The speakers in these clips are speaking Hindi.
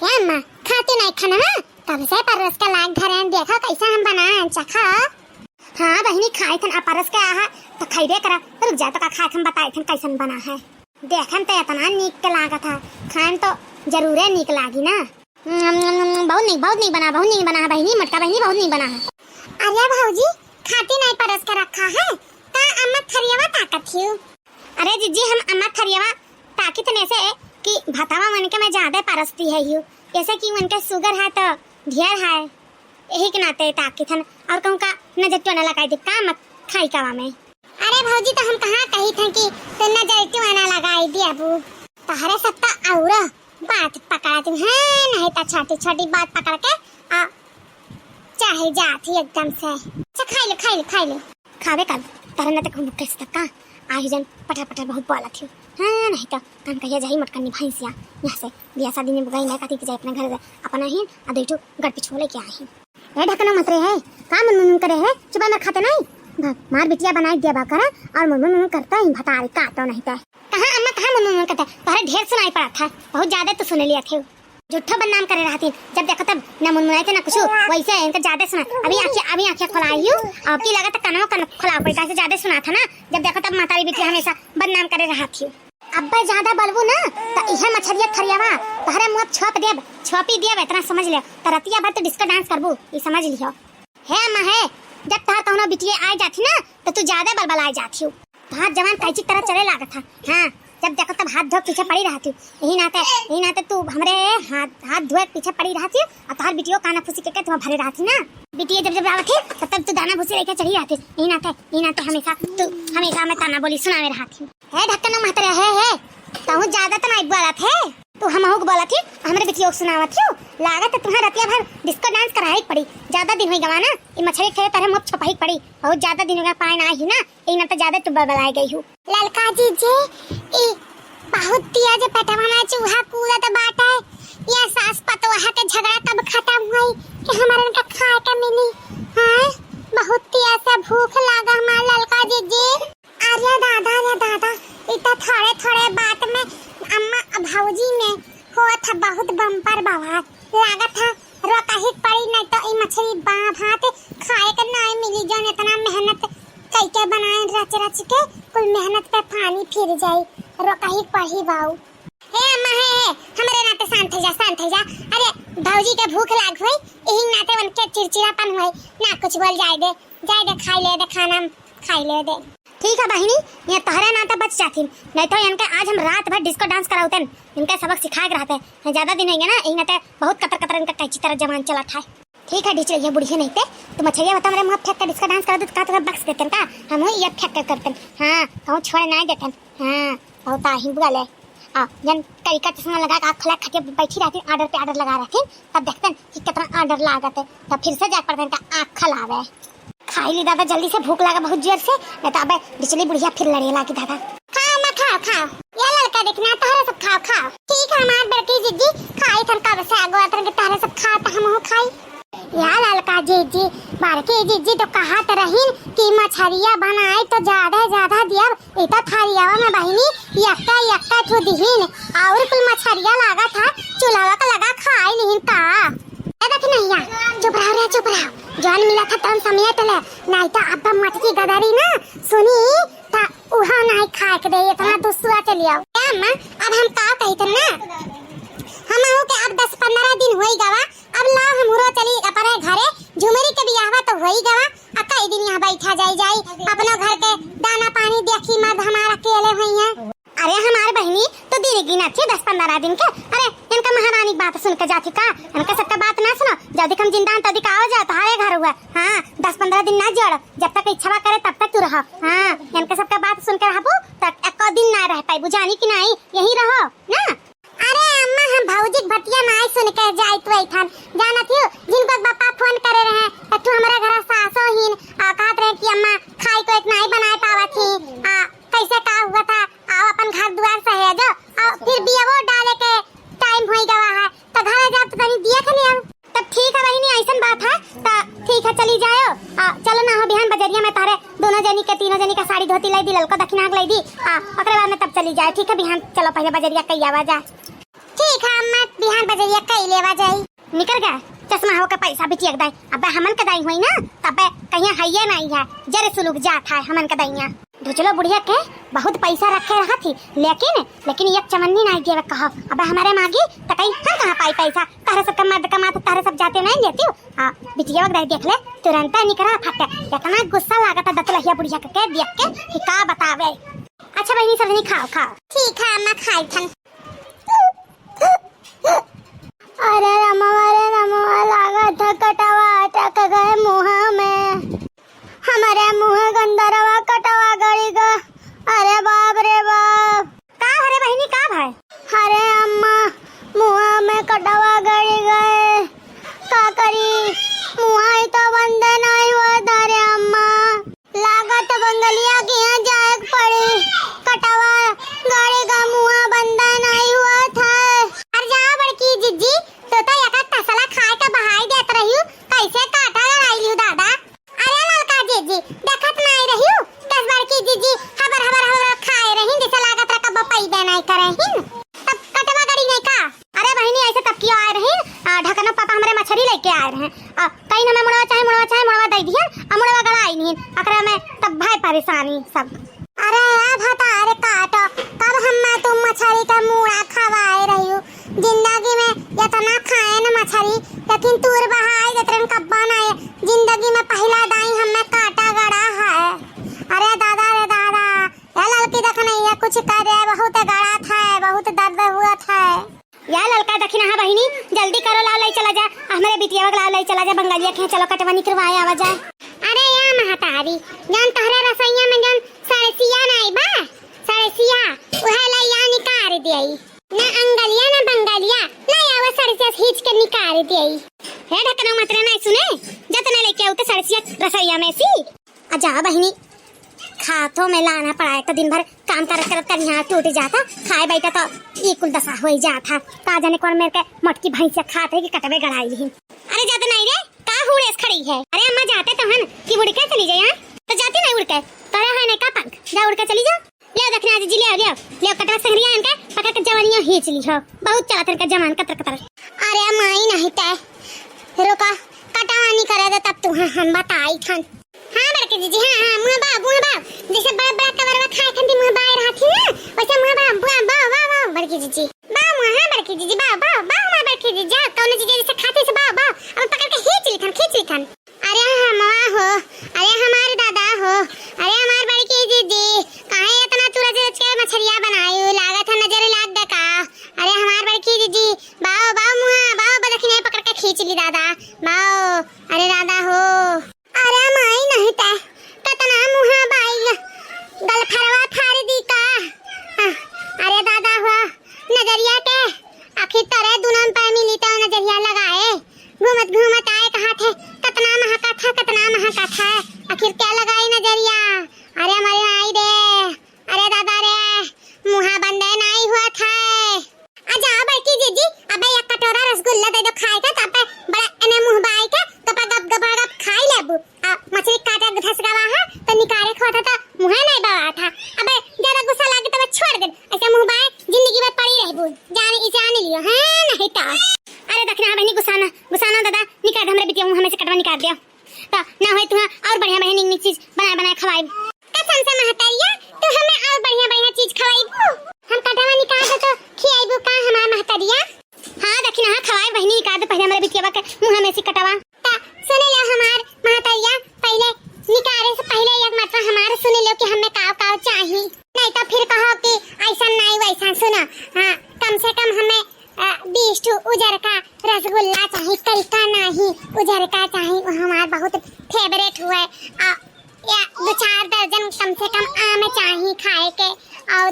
क्या अम्मा खाती नहीं खाना ना? कब से परस का लाग धरे देखा कैसा हम बनाए चखा। हाँ बहनी खाए थन अपरस के आहा तो खैबे करा। रुक जा तो का खाए थन बताए थन कैसन बना है। देखन तो इतना नीक के लागा था, खान तो जरूर नीक लागी ना। बहुत नीक बना बहनी, मटका बहनी बहुत नीक बना है। अरे भाऊजी खाती नहीं परस के रखा है ता अम्मा थरियावा ताकत थी। अरे जीजी हम अम्मा थरियावा ताकि तने से कि भतावा मन के मैं ज्यादा परसती है यू, जैसे कि मन के शुगर है तो ढेर है, यही के नाते ताकि थन और कहूं का नजर तो न लगाई दे का मत खाई कावा में। अरे भौजी तो हम कहां कही थे कि तो नजर तो न लगाई दे अबू तहरे सत्ता और बात पकड़ती है नहीं तो छोटी छोटी बात पकड़ के आ चाहे जाती एकदम से। अच्छा खाई ले खावे कर तरह न तक हम कैसे तक का आयोजन पटा बहुत बोला थी। हाँ नहीं तो कान कहिया जाही मटकनी भैंसिया यहाँ से बिया शादी में बुगाई नहीं काती के जाए अपने घर अपना ही आ देठो गड़ पिछो लेके आई ही। ए ढकना मत रे है का मन करे है चुपा में खाते नहीं मार बिटिया बनाई दिया बा करा और मन करता है भतारी काटो नहीं तो कहां अम्मा कहां मन करता तोहरे ढेर सुनाई पड़ा था, बहुत ज्यादा तो सुन लिया थे। झूठा बदनाम करे रहती जब देखो तब न मुनमुनाई थे न कुछ वैसे इनका ज्यादा सुना। अभी आंखें खुलाई हूं अब की लगा तो कनो खुला पड़ता से ज्यादा सुना था ना। जब देखो तब मातारी बेटी हमेशा बदनाम करे रहती हूं। अब्बा ज्यादा बलबू ना तो इहा मछरिया थरियावा तहरे मुंह छोपी देब इतना समझ ले तो रतिया भर तो डिस्को डांस करबू ये समझ लियो। है अम्मा है जब तहार कहनो बिटिया आ जाती ना तो तू ज्यादा बलबल आ जाती हूं। तहार जवान कैची तरह चले लागत था। हां जब देखो तब हाथ धो पीछे पड़ी रहती यही नाते तू हमरे हाथ धोए पीछे पड़ी रहती और तोहर बिटियो काना फुसी के तुम भरे रहती ना। बिटिया जब आवत है तब तू दाना भूसी लेके चढ़ी रहती यही नाते हमेशा मैं ताना बोली सुनावे रहती है। ढक्कन महतरे है तहु ज्यादा तो नहीं बोलत है तू हमहु को बोलत है हमरे बिटियो सुनावत हो लागत तुम्हारा रतिया भर डिस्को डांस कराई पड़ी। ज्यादा दिन होई गवाना ई मछली खाए तरह मुख छपाई पड़ी बहुत ज्यादा दिन होगा पाए ना ही ना ई ना तो ज्यादा तू बबलाई गई हूं। ललका जी जे ई बहुत दिया जे पेटवा में चूहा कूदा तो बात है ये सास पतोहा के झगड़ा कब खत्म हुई कि हमारे का खाए का मिली। हां बहुत दिया से भूख लागा हमार ललका जी जे। अरे दादा इतना थोड़े बात में अम्मा भौजी में हो था बहुत बम्पर बवाल लागत था रोकाही पड़ी नहीं तो ई मछली भात खाए का नहीं मिली जौन इतना मेहनत कैके बनाए रच के कुल मेहनत पे पानी फिर जाई रोकाही पड़ी बाऊ। हे अम्मा है हमरे नाते शांत जा। अरे भौजी के भूख लाग होई यही नाते उनके चिड़चिड़ापन होई ना कुछ बोल जाए दे खाई ले दे खाना खाई ले दे। ठीक है बहिनी ये तहरे नाता बच जाती नहीं तो इनके आज हम रात भर डिस्को डांस कराउतन इनका सबक सिखा के रहते हैं। ज्यादा दिन होंगे ना यही नाते बहुत कतर इनका कैची तरह जमान चला था। ठीक है ढीच ये बुढ़िया नहीं थे तो मछलिया बता मेरे मुंह फेंक कर डिस्को डांस करा दे का तो बक्स देते का हम ये फेंक कर करते। हां कहूं छोड़ नहीं देते। हां बहुत आही बुले आ जन करिका चश्मा लगा के आँख खला के बैठी रहती ऑर्डर पे ऑर्डर लगा रहती तब देखते कि कितना ऑर्डर लागत है तब फिर से जा पड़ते इनका आँख खलावे खाई ली दादा जल्दी से भूख लगा बहुत जोर से नहीं तो अबे बिचली बुढ़िया फिर लड़े लागी दादा। खाओ मैं खाओ ये लड़का देखना तारे सब खाओ ठीक है हमार बड़की जिद्दी खाई थन कब से आगो अतर के तारे सब खा त हम खाई। या लड़का जीजी बड़की जिद्दी तो कहा त रहीन कि मछरिया बनाई तो ज्यादा दिया इता थारियावा में बहिनी यक्का ठो दिहिन और कुल मछरिया लागा था चुलावा का लगा खाई नहीं का देख नहीं चुप रहो जान मिला था तन समय तले नहीं तो अब्बा मटकी गदारी ना सुनी ता उहा नहीं खाए के दे इतना दुसुआ चलियो। अम्मा अब हम का कही त ना हम हो के अब 10-15 दिन होई गवा अब ला हमरो चली अपने घरे झुमरी के बियाहवा तो होई गवा अका दिन यहां बैठा जाई अपना घर के दाना पानी देखी मर्द हमारा अकेले होई है। अरे हमारे बहनी तो दिन गिना थी 10-15 दिन के। अरे इनका महारानी बात सुन के जाती का इनका सबका बात ना सुनो जब हम जिंदा तब तक आओ जा तुम्हारे घर हुआ। हां 10-15 दिन ना जोड़ जब तक इच्छा करे तब तक तू रहो। हां इनका सबका बात सुन के रहबो तक एक दिन ना रह पाई बुझानी कि नहीं यही रहो ना। अरे अम्मा हम भौजी भटिया नाई सुन के जाई तू इथन जाना थियो जिनको पापा फोन करे रहे तू हमारा घर सासो हिन कहत रहे कि अम्मा खाई को एक नहीं बनाए पावा थी कैसे का हुआ था आओ अपन घर द्वार सहेजो और फिर बियाहो डाले के टाइम होई गवा है तो घर जा तो तनी दिया के नहीं तब ठीक है बहिनी ऐसन बात है तो ठीक है चली जाओ चलो ना हो बिहान बजरिया में तारे दोनों जनी के तीनों जनी का साड़ी धोती लाई दी ललका दक्षिणा लाई दी ओकरे बाद में तब चली जाए। ठीक है बिहान चलो पहले बजरिया कई आवा जा। ठीक है अम्मा बिहान बजरिया कई ले लेवा जाई। निकल गया चश्मा हो के पैसा भी टिक दाई। अबे हमन के दाई हुई ना तबे कहीं हइये नहीं है जरे सुलुक जात है हमन के दैया। ढुचलो बुढ़िया के बहुत पैसा रखे रहा थी लेकिन एक चमन्नी नहीं देवे कहो। अबे हमारे मांगी त कहीं हम कहां पाई पैसा। तारे सब मर्द कमा तो तारे सब जाते नहीं लेती हूं। हां बिटिया वगैरह देख ले तुरंत निकला फटे। इतना गुस्सा लागत दतलहिया बुढ़िया के देख के कि का बतावे। अच्छा बहनी सब नहीं खाओ खाओ। ठीक है मैं खाई थन। अरे रमवा लागत कटवा अटक गए मुंह में। हमारे मुंह गंदरवा कटवा गड़ी ग। अरे बाप रे बाप का हरे बहनी का भाई। अरे अम्मा मुंह में कटवा गड़ी गए का करी। मुंह ही तो बंद नहीं हुआ धारे अम्मा। लागत बंगलिया की यहाँ जाए पड़ी। कटवा गड़ी का मुंह बंद नहीं हुआ था। अरे जा बड़की जिज्जी तो एक तसला खाए का बहाई देत रही हूँ। कैसे काटा लड़ाई लियो दादा। अरे ललका जीजी देखत नहीं रही हूँ 10 बार की जीजी हबर खाए रही जैसे लागत रहा कब पैदा नहीं करे हिन तब कटवा गड़ी नहीं का। अरे बहनी ऐसे तब क्यों आए रही ढकनो पापा हमारे मछली लेके आए रहे। कहीं ना मैं मुड़वा दे दिया मुड़वा गड़ाई नहीं अकरा में तब भाई परेशानी सब। अरे भता अरे काटो कब हम तुम मछली का मुड़ा खवाए रही हूँ। जिंदगी में इतना खाए ना मछली लेकिन तूर बहाई जतरन कब्बा नहीं। जिंदगी में पहला दाई हमें काटा गड़ा है। अरे दादा ये लड़की देख नहीं है कुछ करे बहुत गड़ा था बहुत दर्द हुआ था। या लड़का दखिना है बहनी जल्दी करो लाओ ले चला जा हमारे बिटिया वगैरह लाओ ले चला जा बंगालिया के चलो कटवा निकलवाए आवा जाए। अरे या महतारी जान तहरे रसोईया में जान सड़सिया नहीं बा सड़सिया उहे ले या निकाल देई ना अंगलिया ना बंगालिया ना आवा सड़सिया खींच के निकाल देई। हे ढकना मत नहीं सुने जतने लेके आउते सड़सिया रसोईया में सी आजा बहनी खातो में लाना पड़ा है तो दिन भर काम कर यहाँ टूट जाता खाए बैठा तो ये कुल दशा हो ही जाता। का जाने कौन मेरे के मटकी भैंसिया खाते कि कटवे गड़ाई ही। अरे जाते नहीं रे का हुड़ेस खड़ी है। अरे अम्मा जाते तो हन कि उड़ के चली जाए तो जाती नहीं उड़ के तोरा है नहीं का पंख जा उड़ के चली जा। ले दखना जी ले कटवा संगरिया इनके पकड़ के जवानियां खींच ली हो बहुत चला तेरे का जवान कतर। अरे माई नहीं तय रोका कटावानी करे दे तब तू हम बताई थन। हां बड़के जी हां मुंह बा जैसे बड़ा कवरवा खाए खंती मुंह बाय रहती ना वैसे मुंह बा बड़के जी बा मुंह हां बड़के जी बा हमार बड़के जी जा कौन चीज जैसे खाते से बा अब पकड़ के खींच ली थन। अरे हमारा हो अरे हमारे दादा हो अरे हमार बड़के जी काहे इतना तुरंत के मछलियां बनाई लागत है नजर लाग दे का। अरे हमार बड़के जी बाओ मुंह बदखने पकड़ के खींच ली दादा बाओ। अरे दादा हो अरे माई नहीं ता कतना मुहा बाई गल फरवा फाड़ दी का। अरे दादा हो नजरिया के आखिर तरह दुनम पे मिली तो नजरिया लगाए घूमत आए कहां थे कतना महका था आखिर क्या लगाई नजरिया। अरे हमारे आई रे अरे दादा रे मुहा बंदे नहीं हुआ था। आजा बड़की जीजी अबे एक कटोरा रसगुल्ला दे दो खाए का तब बड़ा एने मुंह बाई के गप खाई लेबू मछली काटे घस गवा है तो निकाले खोता तो मुंह नहीं बावा था। अबे ज्यादा गुस्सा लागे तो छोड़ दे ऐसे मुंह बाय जिंदगी में पड़ी रहबू जाने इसे आने लियो है नहीं तो। अरे दखना बहनी गुस्सा दादा निकाल हमरे बिटिया मुंह में से कटवा निकाल दिया तो ना होय तू और बढ़िया बढ़िया चीज बना खवाई कसम से महतारिया तू हमें और बढ़िया चीज खवाईबू हम कटवा निकाल दे तो खियाईबू का हमार महतारिया। हां दखना खवाई बहनी निकाल दे पहले हमरे बिटिया के मुंह में से कटवा सुने लो हमार महतारिया पहले निकाले से पहले एक मात्रा हमारे सुने लो कि हमें काव चाहिए नहीं तो फिर कहो कि ऐसा नहीं वैसा सुनो। हाँ कम से कम हमें 20 उजर का रसगुल्ला चाहिए तरीका नहीं उजर का चाहिए वो हमारा बहुत फेवरेट हुआ है। या 2-4 दर्जन कम से कम आम चाहिए खाए के और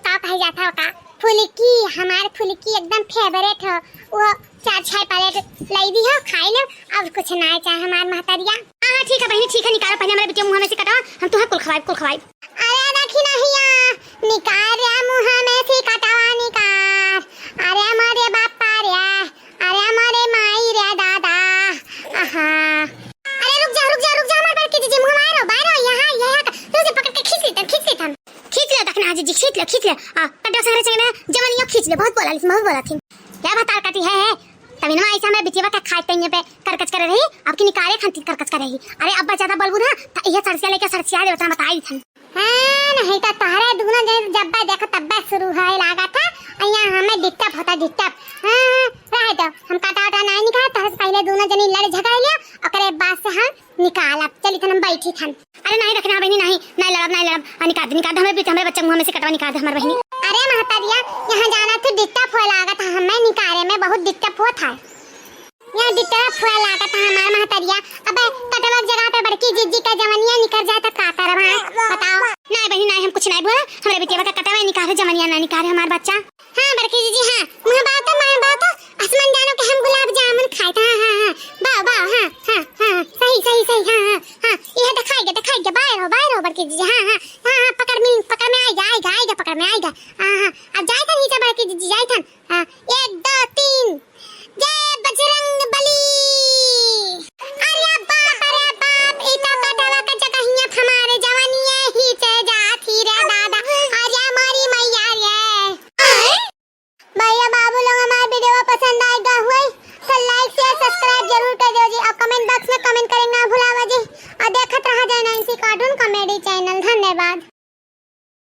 का कह जाता होगा फुलकी हमारे फुलकी एकदम फेवरेट हो वो 4-6 प्लेट लाई दी हो खाई लो अब कुछ ना चाहे हमार महतारिया। हां ठीक है बहनी ठीक है निकालो पहले हमारे बिटिया मुंह में से कटाओ हम तुम्हें कुल खवाई। अरे देखी नहीं निकाल रे मुंह में से कटावा निकाल। अरे हमारे बापा रे अरे हमारे माई रे दादा आहा। अरे रुक जा हमारे बड़की जीजी मुंह मारो बाहर यहां तुझे पकड़ के खींच ले दखना जीजी खींच ले कटवा संगरे चाहिए जवानियों खींच ले बहुत बोला थी क्या बता काटी है तभी ना ऐसा हमारे बिटिया का खाए तइये पे करकच करे रही, अब की निकाले खंती करकच करे रही। अरे अब ज्यादा बोलबू ना तो ये सरसिया लेके सरसिया देवता बताई थन। हां नहीं तो तहरे दुना जब देखो तब शुरू है लागा था अइया हमें डिस्टर्ब होता डिस्टर्ब। हां रह दो हम काटा उटा नहीं निकाल तहरे से पहले दोनों जनी लड़ झगड़ लिया ओकरे बाद से हम निकाल अब चली थन हम बैठी थन। अरे नहीं रखना बहनी नहीं लड़ब निकाल हमें बच्चा मुंह में से कटवा निकाल दे हमार बहनी। अरे महतरिया यहाँ जाना तो डिस्टर्ब हो लागा था हमें निकाले में बहुत डिस्टर्ब हुआ था। यहाँ डिस्टर्ब हुआ लागा था हमार महतरिया। अबे कटवा जगह पे बड़की जिज्जी का जवनिया निकल जाए तो का करब बताओ। नहीं बहनी नहीं हम कुछ नहीं बोला हमारे बेटिया का कटवा निकाले जवनिया ना निकाले हमार बच्चा। हां बड़की जीजी हां मुंह बात आसमान